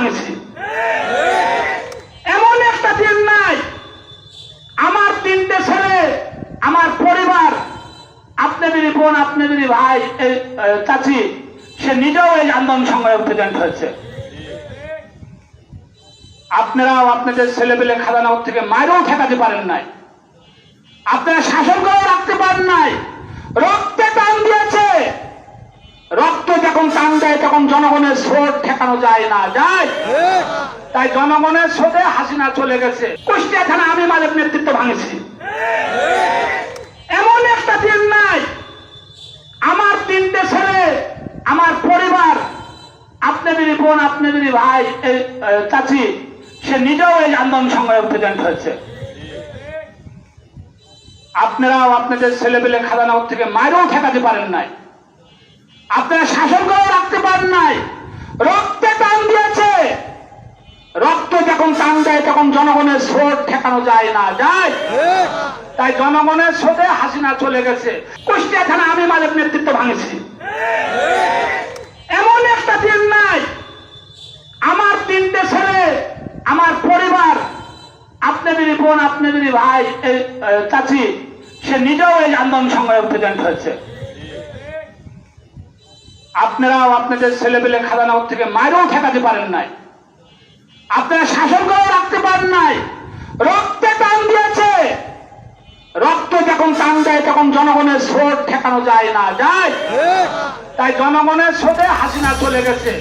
ভাঙেছি। এমন একটা দিন নাই আমার 3টে ছেলে, আমার পরিবার, আপনাদেরই বোন, আপনাদেরই ভাই, চাচি, সে নিজেও এই আন্দোলন সংগ্রামে প্রেজেন্ট হয়েছে। আপনারাও আপনাদের ছেলেপেলে খাজানাগর থেকে মায়েরও ঠেকাতে পারেন নাই, আপনারা শাসন করেও রাখতে পারেন নাই। রক্তে টান দিয়েছে, রক্ত যখন টান দেয় তখন জনগণের স্রোত ঠেকানো যায় না, যায়। তাই জনগণের স্রোতে হাসিনা চলে গেছে। কুষ্টিয়া থানা আমি মালিক নেতৃত্ব ভাঙেছি। এমন একটা দিন নাই আমার 3টে ছেলে, আমার পরিবার, আপনাদেরই বোন, আপনাদেরই ভাই, চাচি, সে নিজেও এই আন্দোলন সংগ্রামে প্রেজেন্ট হয়েছে। আপনারাও আপনাদের ছেলেপেলে খাজানাগর থেকে মায়েরও ঠেকাতে পারেন নাই, আপনারা শাসন করেও রাখতে পারেন নাই। রক্তে টান দিয়েছে, রক্ত যখন টান দেয় তখন জনগণের স্রোত ঠেকানো যায় না, যায়। তাই জনগণের স্রোতে হাসিনা চলে গেছে। কুষ্টিয়া থানা আমি মালিক নেতৃত্ব ভাঙেছি। এমন একটা দিন নাই আমার 3টে ছেলে, আমার পরিবার, আপনাদেরই বোন, আপনাদেরই ভাই, চাচি, সে নিজেও এই আন্দোলন সংগ্রামে প্রেজেন্ট হয়েছে। আপনারাও আপনাদের ছেলেপেলে খাজানাগর থেকে মায়েরও ঠেকাতে পারেন নাই, আপনারা শাসন করেও রাখতে পারেন নাই। রক্তে টান দিয়েছে, রক্ত যখন টান দেয় তখন জনগণের স্রোত ঠেকানো যায় না, যায়। তাই জনগণের স্রোতে হাসিনা চলে গেছে।